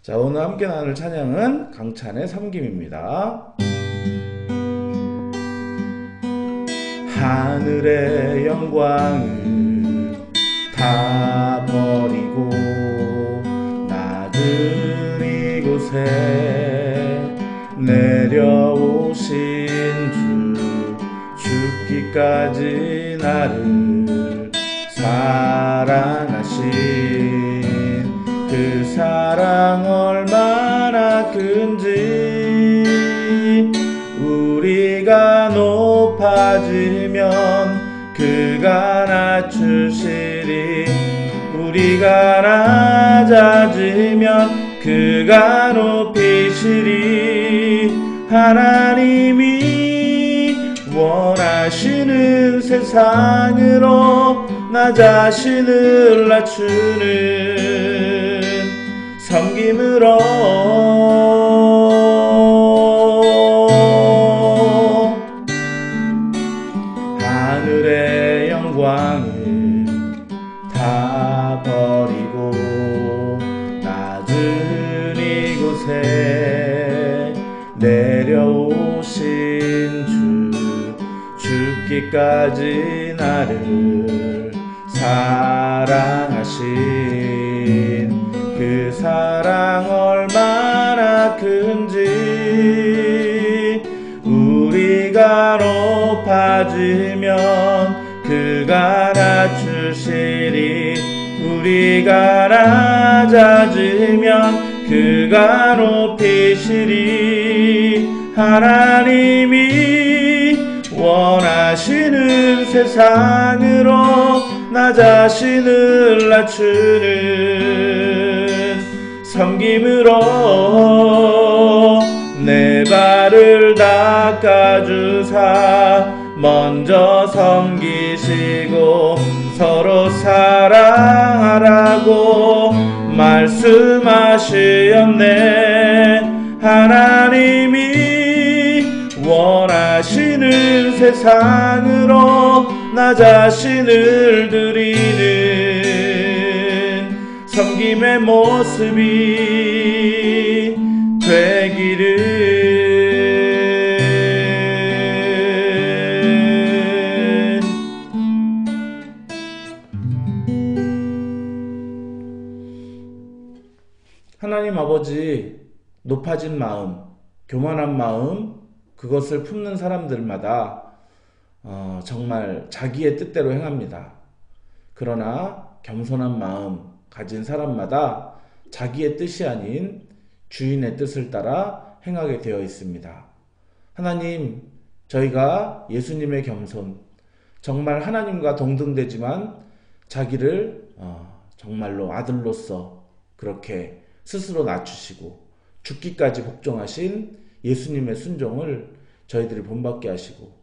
자, 오늘 함께 나눌 찬양은 강찬의 섬김입니다. 하늘의 영광을 다 버리고 낮은 이곳에 내려오신 주, 죽기까지 나를 사랑하신 그 사랑 얼마나 큰지, 우리가 높아지면 그가 낮추시리, 우리가 낮아지면 그가 높이시리. 하나님이 원하시는 세상으로 나 자신을 낮추는 섬김으로 하늘의 영광을 다 버리고 낮은 이곳에 내려오신 주, 죽기까지 나를 사랑하신 그 사랑 얼마나 큰지, 우리가 높아지면 그가 낮추시리, 우리가 낮아지면 그가 높이시리. 하나님이 원하시는 세상으로 나 자신을 낮추는 섬김으로 내 발을 닦아주사 먼저 섬기시고 서로 사랑하라고 말씀하시었네. 하나님이 원하시는 세상으로 나 자신을 드리는 섬김의 모습이 되기를. 하나님 아버지, 높아진 마음, 교만한 마음, 그것을 품는 사람들마다 정말 자기의 뜻대로 행합니다. 그러나 겸손한 마음 가진 사람마다 자기의 뜻이 아닌 주인의 뜻을 따라 행하게 되어 있습니다. 하나님, 저희가 예수님의 겸손, 정말 하나님과 동등되지만 자기를 정말로 아들로서 그렇게 스스로 낮추시고 죽기까지 복종하신 예수님의 순종을 저희들이 본받게 하시고,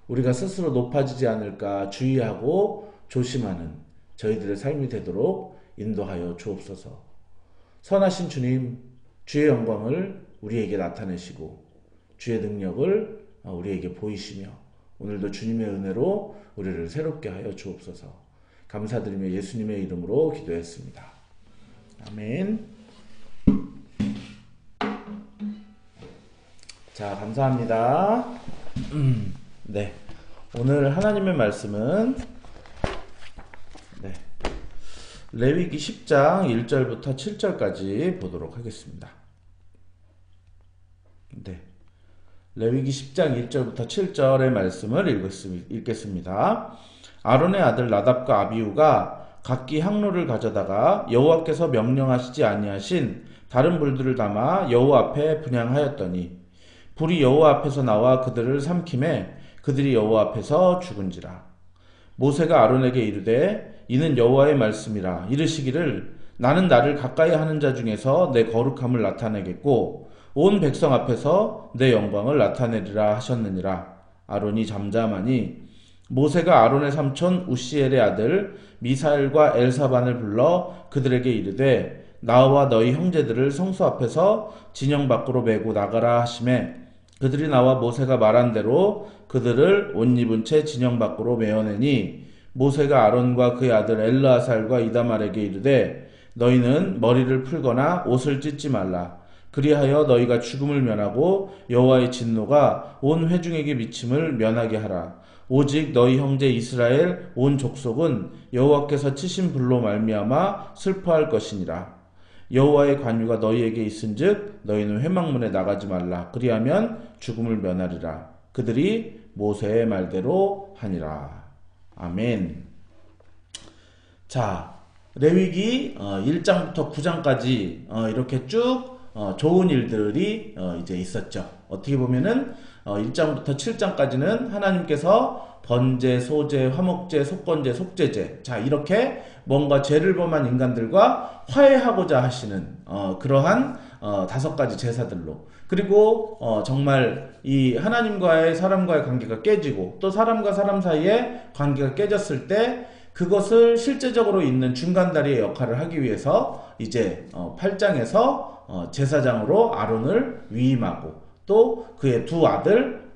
우리가 스스로 높아지지 않을까 주의하고 조심하는 저희들의 삶이 되도록 인도하여 주옵소서. 선하신 주님, 주의 영광을 우리에게 나타내시고 주의 능력을 우리에게 보이시며 오늘도 주님의 은혜로 우리를 새롭게 하여 주옵소서. 감사드리며 예수님의 이름으로 기도했습니다. 아멘. 자, 감사합니다. 네, 오늘 하나님의 말씀은 레위기 10장 1절부터 7절까지 보도록 하겠습니다. 레위기 10장 1절부터 7절의 말씀을 읽겠습니다. 아론의 아들 나답과 아비후가 각기 향로를 가져다가 여호와께서 명령하시지 아니하신 다른 불들을 담아 여호와 앞에 분향하였더니 불이 여호와 앞에서 나와 그들을 삼키매 그들이 여호와 앞에서 죽은지라. 모세가 아론에게 이르되 이는 여호와의 말씀이라. 이르시기를 나는 나를 가까이 하는 자 중에서 내 거룩함을 나타내겠고 온 백성 앞에서 내 영광을 나타내리라 하셨느니라. 아론이 잠잠하니 모세가 아론의 삼촌 우시엘의 아들 미사엘과 엘사반을 불러 그들에게 이르되 나와 너희 형제들을 성소 앞에서 진영 밖으로 메고 나가라 하시매 그들이 나와 모세가 말한 대로 그들을 옷 입은 채 진영 밖으로 메어내니 모세가 아론과 그의 아들 엘르아살과 이다말에게 이르되 너희는 머리를 풀거나 옷을 찢지 말라. 그리하여 너희가 죽음을 면하고 여호와의 진노가 온 회중에게 미침을 면하게 하라. 오직 너희 형제 이스라엘 온 족속은 여호와께서 치신 불로 말미암아 슬퍼할 것이니라. 여호와의 관유가 너희에게 있은즉 너희는 회막문에 나가지 말라. 그리하면 죽음을 면하리라. 그들이 모세의 말대로 하니라. 아멘. 자, 레위기 1장부터 9장까지 이렇게 쭉 좋은 일들이 이제 있었죠. 어떻게 보면은 1장부터 7장까지는 하나님께서 번제, 소제, 화목제, 속건제, 속죄제, 자 이렇게 뭔가 죄를 범한 인간들과 화해하고자 하시는 그러한 5가지 제사들로, 그리고 정말 이 하나님과의 사람과의 관계가 깨지고 또 사람과 사람 사이에 관계가 깨졌을 때 그것을 실제적으로 있는 중간다리의 역할을 하기 위해서 이제 8장에서 제사장으로 아론을 위임하고 또 그의 두 아들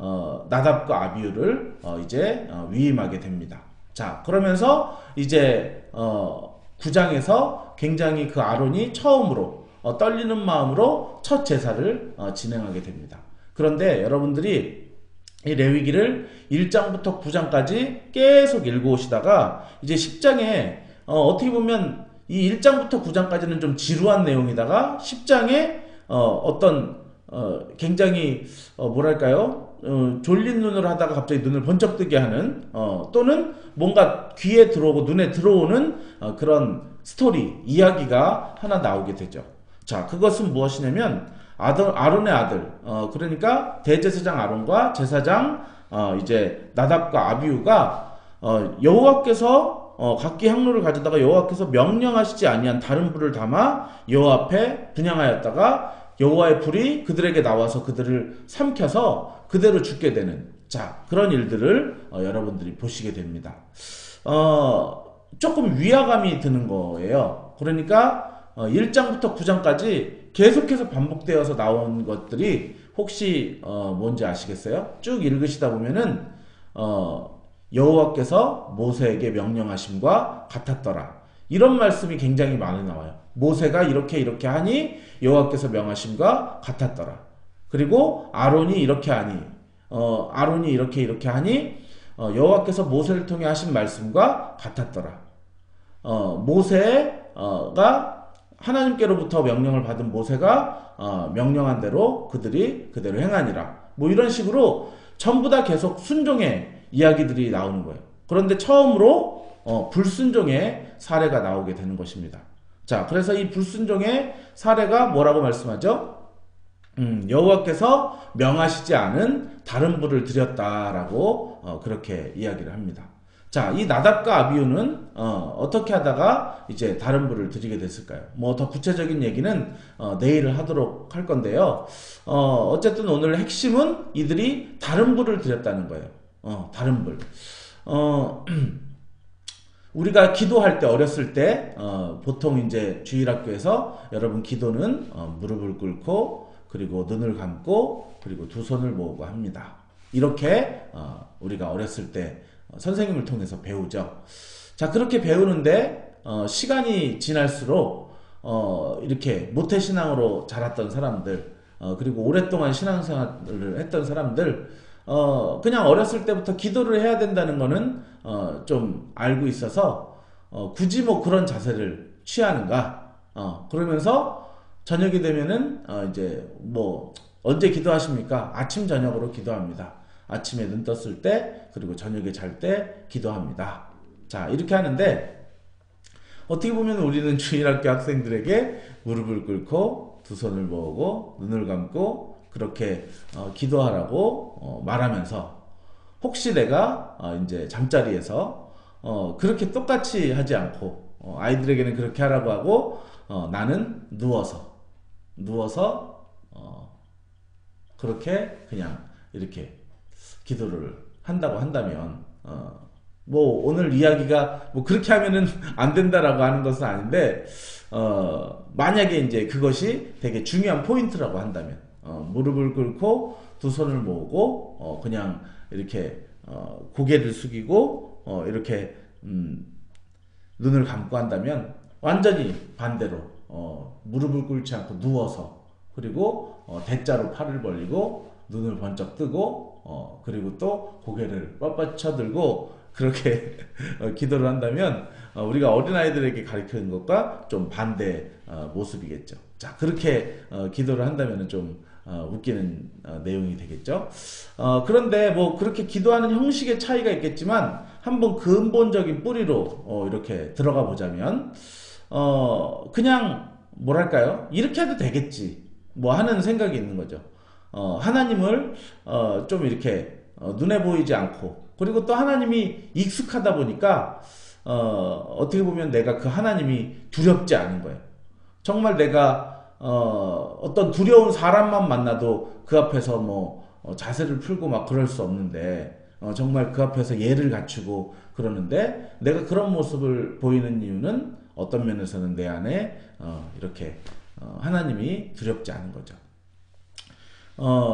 나답과 아비후를 이제 위임하게 됩니다. 자, 그러면서 이제 9장에서 굉장히 그 아론이 처음으로 떨리는 마음으로 첫 제사를 진행하게 됩니다. 그런데 여러분들이 이 레위기를 1장부터 9장까지 계속 읽어오시다가 이제 10장에 어떻게 보면 이 1장부터 9장까지는 좀 지루한 내용이다가 10장에 어떤 굉장히 뭐랄까요, 졸린 눈을 하다가 갑자기 눈을 번쩍 뜨게 하는 또는 뭔가 귀에 들어오고 눈에 들어오는 그런 스토리, 이야기가 하나 나오게 되죠. 자, 그것은 무엇이냐면 아론의 아들, 그러니까 대제사장 아론과 제사장 이제 나답과 아비후가 여호와께서 각기 향로를 가져다가 여호와께서 명령하시지 아니한 다른 불을 담아 여호와 앞에 분향하였다가 여호와의 불이 그들에게 나와서 그들을 삼켜서 그대로 죽게 되는, 자 그런 일들을 여러분들이 보시게 됩니다. 조금 위화감이 드는 거예요. 그러니까 1장부터 9장까지 계속해서 반복되어서 나온 것들이 혹시 뭔지 아시겠어요? 쭉 읽으시다 보면은 여호와께서 모세에게 명령하심과 같았더라, 이런 말씀이 굉장히 많이 나와요. 모세가 이렇게 하니 여호와께서 명하심과 같았더라. 그리고 아론이 이렇게 하니 아론이 이렇게 하니 여호와께서 모세를 통해 하신 말씀과 같았더라. 모세가 하나님께로부터 명령을 받은 모세가 명령한 대로 그들이 그대로 행하니라. 뭐 이런 식으로 전부 다 계속 순종의 이야기들이 나오는 거예요. 그런데 처음으로 불순종의 사례가 나오게 되는 것입니다. 자, 그래서 이 불순종의 사례가 뭐라고 말씀하죠? 여호와께서 명하시지 않은 다른 불을 드렸다라고 그렇게 이야기를 합니다. 자, 이 나답과 아비후는 어떻게 하다가 이제 다른 불을 드리게 됐을까요? 뭐 더 구체적인 얘기는 내일 하도록 할 건데요. 어쨌든 오늘 핵심은 이들이 다른 불을 드렸다는 거예요. 다른 불. 우리가 기도할 때, 어렸을 때 보통 이제 주일학교에서 여러분 기도는 무릎을 꿇고 그리고 눈을 감고 그리고 두 손을 모으고 합니다. 이렇게 우리가 어렸을 때 선생님을 통해서 배우죠. 자, 그렇게 배우는데 시간이 지날수록 이렇게 모태신앙으로 자랐던 사람들, 그리고 오랫동안 신앙생활을 했던 사람들, 그냥 어렸을 때부터 기도를 해야 된다는 거는 좀 알고 있어서 굳이 뭐 그런 자세를 취하는가, 그러면서 저녁이 되면은 이제 뭐 언제 기도하십니까? 아침 저녁으로 기도합니다. 아침에 눈 떴을 때 그리고 저녁에 잘 때 기도합니다. 자, 이렇게 하는데 어떻게 보면 우리는 주일학교 학생들에게 무릎을 꿇고 두 손을 모으고 눈을 감고 그렇게 기도하라고 말하면서, 혹시 내가 이제 잠자리에서 그렇게 똑같이 하지 않고 아이들에게는 그렇게 하라고 하고 나는 누워서 그렇게 그냥 이렇게 기도를 한다고 한다면, 뭐 오늘 이야기가 뭐 그렇게 하면은 안 된다라고 하는 것은 아닌데, 만약에 이제 그것이 되게 중요한 포인트라고 한다면, 무릎을 꿇고 두 손을 모으고 그냥 이렇게 고개를 숙이고 이렇게 눈을 감고 한다면 완전히 반대로 무릎을 꿇지 않고 누워서 그리고 대자로 팔을 벌리고 눈을 번쩍 뜨고 그리고 또 고개를 뻣뻣 쳐들고 그렇게 기도를 한다면 우리가 어린아이들에게 가르치는 것과 좀 반대 모습이겠죠. 자, 그렇게 기도를 한다면 좀 웃기는 내용이 되겠죠. 그런데 뭐 그렇게 기도하는 형식의 차이가 있겠지만 한번 근본적인 뿌리로 이렇게 들어가 보자면 그냥 뭐랄까요? 이렇게 해도 되겠지 뭐 하는 생각이 있는 거죠. 하나님을 좀 이렇게 눈에 보이지 않고 그리고 또 하나님이 익숙하다 보니까 어떻게 보면 내가 그 하나님이 두렵지 않은 거예요. 정말 내가 어떤 두려운 사람만 만나도 그 앞에서 뭐 자세를 풀고 막 그럴 수 없는데 정말 그 앞에서 예를 갖추고 그러는데 내가 그런 모습을 보이는 이유는 어떤 면에서는 내 안에 이렇게 하나님이 두렵지 않은 거죠.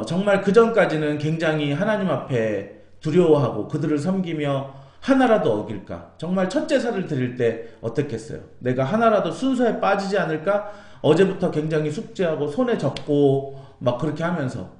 정말 그 전까지는 굉장히 하나님 앞에 두려워하고 그들을 섬기며 하나라도 어길까? 정말 첫 제사를 드릴 때 어떻겠어요? 내가 하나라도 순서에 빠지지 않을까? 어제부터 굉장히 숙제하고 손에 적고 막 그렇게 하면서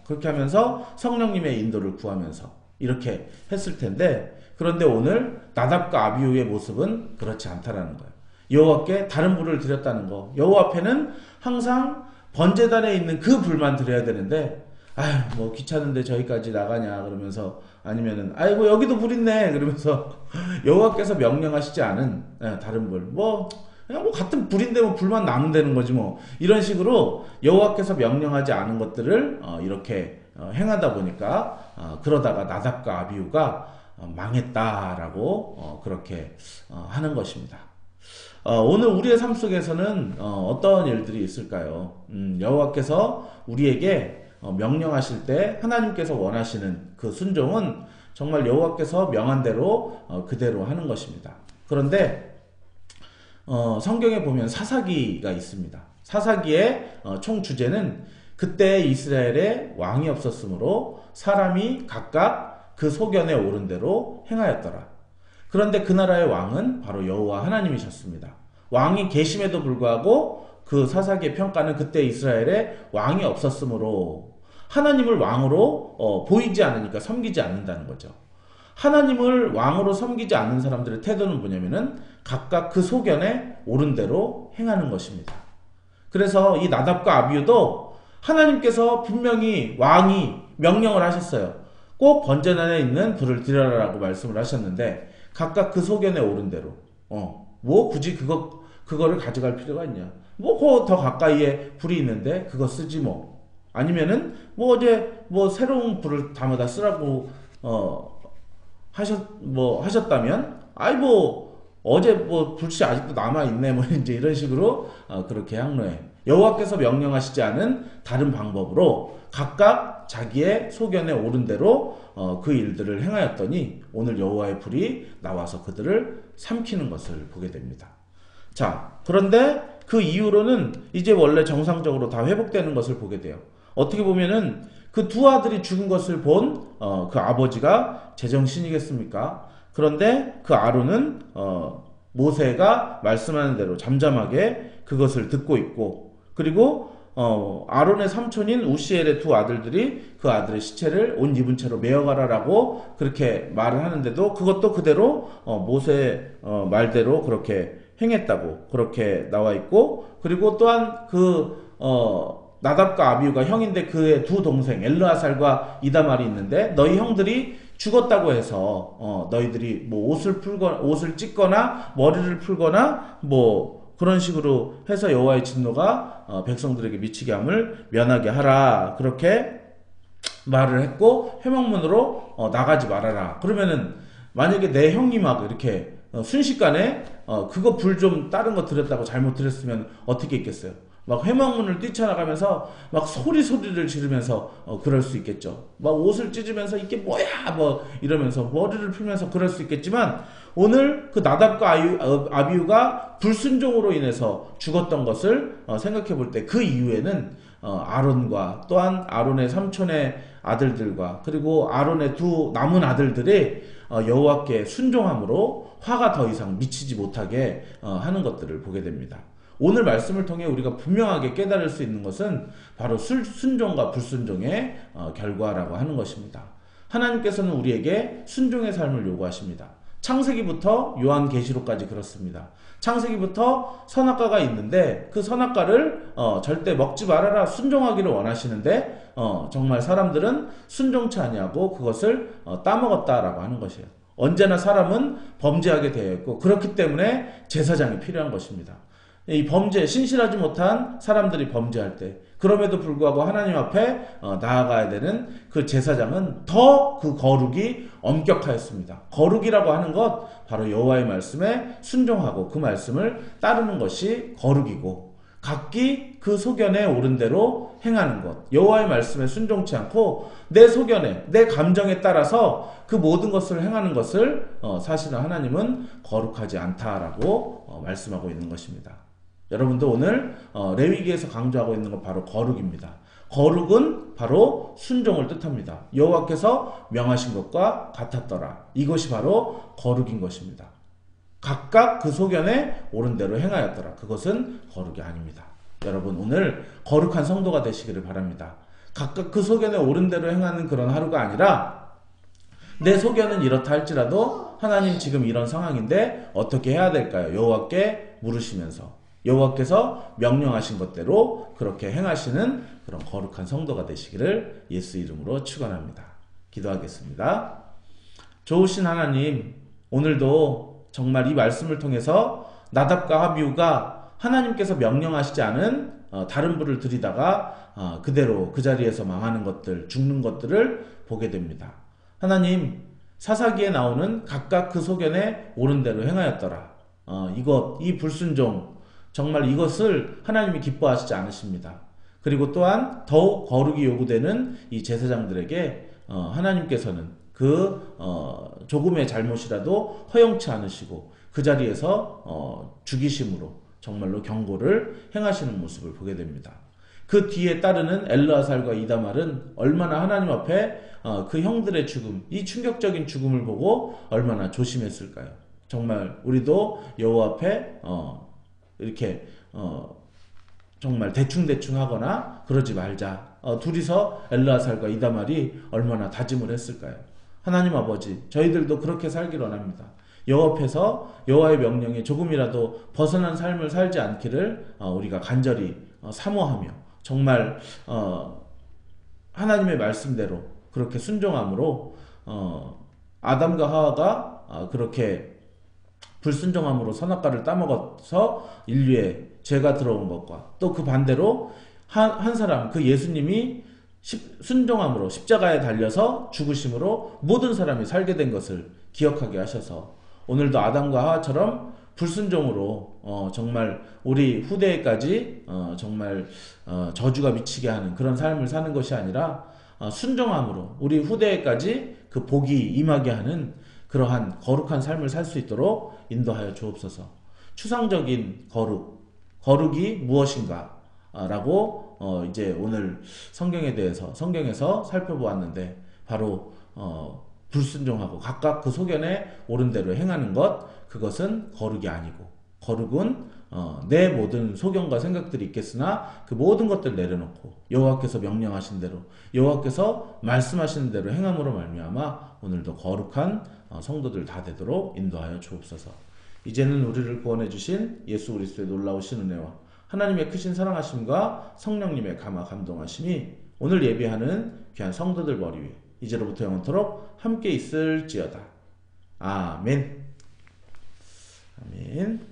그렇게 하면서 성령님의 인도를 구하면서 이렇게 했을 텐데 그런데 오늘 나답과 아비후의 모습은 그렇지 않다라는 거예요. 여호와께 다른 불을 드렸다는 거. 여호와 앞에는 항상 번제단에 있는 그 불만 드려야 되는데 아휴 뭐 귀찮은데 저기까지 나가냐 그러면서 아니면은 아이고 여기도 불 있네 그러면서 여호와께서 명령하시지 않은 다른 불 뭐 그냥 뭐 같은 불인데 뭐 불만 나면 되는 거지 뭐 이런 식으로 여호와께서 명령하지 않은 것들을 이렇게 행하다 보니까 그러다가 나답과 아비후가 망했다라고 그렇게 하는 것입니다. 오늘 우리의 삶 속에서는 어떤 일들이 있을까요? 여호와께서 우리에게 명령하실 때 하나님께서 원하시는 그 순종은 정말 여호와께서 명한 대로 그대로 하는 것입니다. 그런데 성경에 보면 사사기가 있습니다. 사사기의 총 주제는 그때 이스라엘에 왕이 없었으므로 사람이 각각 그 소견에 오른 대로 행하였더라. 그런데 그 나라의 왕은 바로 여호와 하나님이셨습니다. 왕이 계심에도 불구하고 그 사사기의 평가는 그때 이스라엘에 왕이 없었으므로 하나님을 왕으로 보이지 않으니까 섬기지 않는다는 거죠. 하나님을 왕으로 섬기지 않는 사람들의 태도는 뭐냐면은 각각 그 소견에 옳은 대로 행하는 것입니다. 그래서 이 나답과 아비후도 하나님께서 분명히 왕이 명령을 하셨어요. 꼭 번제단에 있는 불을 드려라라고 말씀을 하셨는데 각각 그 소견에 옳은 대로 뭐 굳이 그거를 가져갈 필요가 있냐? 뭐 그 더 가까이에 불이 있는데 그거 쓰지 뭐. 아니면은 뭐 어제 뭐 새로운 불을 담아다 쓰라고 하셨다면 아이 뭐 어제 뭐 불씨 아직도 남아 있네 뭐 이제 이런 식으로 그렇게 향로해. 여호와께서 명령하시지 않은 다른 방법으로 각각 자기의 소견에 옳은 대로 그 일들을 행하였더니 오늘 여호와의 불이 나와서 그들을 삼키는 것을 보게 됩니다. 자, 그런데 그 이후로는 이제 원래 정상적으로 다 회복되는 것을 보게 돼요. 어떻게 보면은 그 두 아들이 죽은 것을 본 그 아버지가 제정신이겠습니까? 그런데 그 아론은 모세가 말씀하는 대로 잠잠하게 그것을 듣고 있고 그리고 아론의 삼촌인 우시엘의 두 아들들이 그 아들의 시체를 옷 입은 채로 메어가라라고 그렇게 말을 하는데도 그것도 그대로 모세 말대로 그렇게 행했다고 그렇게 나와 있고 그리고 또한 나답과 아비후가 형인데 그의 두 동생 엘르아살과 이다말이 있는데 너희 형들이 죽었다고 해서 너희들이 뭐 옷을 찢거나 머리를 풀거나 뭐 그런 식으로 해서 여호와의 진노가 백성들에게 미치게 함을 면하게 하라 그렇게 말을 했고 회막문으로 나가지 말아라. 그러면은 만약에 내 형이 막 이렇게 순식간에 그거 불 좀 다른 거 드렸다고 잘못 드렸으면 어떻게 했겠어요? 막 회막문을 뛰쳐나가면서 막 소리를 지르면서 그럴 수 있겠죠. 막 옷을 찢으면서 이게 뭐야 뭐 이러면서 머리를 풀면서 그럴 수 있겠지만, 오늘 그 나답과 아비후가 불순종으로 인해서 죽었던 것을 생각해 볼 때, 그 이후에는 아론과 또한 아론의 삼촌의 아들들과 그리고 아론의 두 남은 아들들이 여호와께 순종함으로 화가 더 이상 미치지 못하게 하는 것들을 보게 됩니다. 오늘 말씀을 통해 우리가 분명하게 깨달을 수 있는 것은 바로 순종과 불순종의 결과라고 하는 것입니다. 하나님께서는 우리에게 순종의 삶을 요구하십니다. 창세기부터 요한계시록까지 그렇습니다. 창세기부터 선악과가 있는데 그 선악과를 절대 먹지 말아라, 순종하기를 원하시는데 정말 사람들은 순종치 아니하고 그것을 따먹었다라고 하는 것이에요. 언제나 사람은 범죄하게 되어 있고, 그렇기 때문에 제사장이 필요한 것입니다. 이 범죄, 신실하지 못한 사람들이 범죄할 때, 그럼에도 불구하고 하나님 앞에 나아가야 되는 그 제사장은 더 그 거룩이 엄격하였습니다. 거룩이라고 하는 것, 바로 여호와의 말씀에 순종하고 그 말씀을 따르는 것이 거룩이고, 각기 그 소견에 옳은 대로 행하는 것, 여호와의 말씀에 순종치 않고 내 소견에, 내 감정에 따라서 그 모든 것을 행하는 것을 사실은 하나님은 거룩하지 않다라고 말씀하고 있는 것입니다. 여러분도 오늘 레위기에서 강조하고 있는 건 바로 거룩입니다. 거룩은 바로 순종을 뜻합니다. 여호와께서 명하신 것과 같았더라. 이것이 바로 거룩인 것입니다. 각각 그 소견에 옳은 대로 행하였더라. 그것은 거룩이 아닙니다. 여러분, 오늘 거룩한 성도가 되시기를 바랍니다. 각각 그 소견에 옳은 대로 행하는 그런 하루가 아니라, 내 소견은 이렇다 할지라도 하나님 지금 이런 상황인데 어떻게 해야 될까요? 여호와께 물으시면서 여호와께서 명령하신 것대로 그렇게 행하시는 그런 거룩한 성도가 되시기를 예수 이름으로 축원합니다. 기도하겠습니다. 좋으신 하나님, 오늘도 정말 이 말씀을 통해서 나답과 아비후가 하나님께서 명령하시지 않은 다른 불을 들이다가 그대로 그 자리에서 망하는 것들, 죽는 것들을 보게 됩니다. 하나님, 사사기에 나오는 각각 그 소견에 옳은 대로 행하였더라. 이 불순종, 정말 이것을 하나님이 기뻐하시지 않으십니다. 그리고 또한 더욱 거룩이 요구되는 이 제사장들에게 하나님께서는 그 조금의 잘못이라도 허용치 않으시고 그 자리에서 죽이심으로 정말로 경고를 행하시는 모습을 보게 됩니다. 그 뒤에 따르는 엘르아살과 이다말은 얼마나 하나님 앞에 그 형들의 죽음, 이 충격적인 죽음을 보고 얼마나 조심했을까요? 정말 우리도 여호와 앞에 이렇게 정말 대충 하거나 그러지 말자. 둘이서 엘르아살과 이다말이 얼마나 다짐을 했을까요? 하나님 아버지, 저희들도 그렇게 살기를 원합니다. 여호와 앞에서 여호와의 명령에 조금이라도 벗어난 삶을 살지 않기를 우리가 간절히 사모하며, 정말 하나님의 말씀대로 그렇게 순종함으로 아담과 하와가 그렇게 불순종함으로 선악과를 따먹어서 인류에 죄가 들어온 것과, 또 그 반대로 한 사람, 그 예수님이 순종함으로 십자가에 달려서 죽으심으로 모든 사람이 살게 된 것을 기억하게 하셔서 오늘도 아담과 하와처럼 불순종으로 정말 우리 후대에까지 정말 저주가 미치게 하는 그런 삶을 사는 것이 아니라 순종함으로 우리 후대에까지 그 복이 임하게 하는 그러한 거룩한 삶을 살 수 있도록 인도하여 주옵소서. 추상적인 거룩이 무엇인가? 라고 이제 오늘 성경에서 살펴보았는데, 바로 불순종하고 각각 그 소견에 옳은 대로 행하는 것, 그것은 거룩이 아니고, 거룩은 내 모든 소견과 생각들이 있겠으나 그 모든 것들 내려놓고 여호와께서 명령하신 대로, 여호와께서 말씀하시는 대로 행함으로 말미암아 오늘도 거룩한 성도들 다 되도록 인도하여 주옵소서. 이제는 우리를 구원해 주신 예수 그리스도의 놀라우신 은혜와 하나님의 크신 사랑하심과 성령님의 감화 감동하심이 오늘 예배하는 귀한 성도들 머리 위에 이제로부터 영원토록 함께 있을지어다. 아멘. 아멘.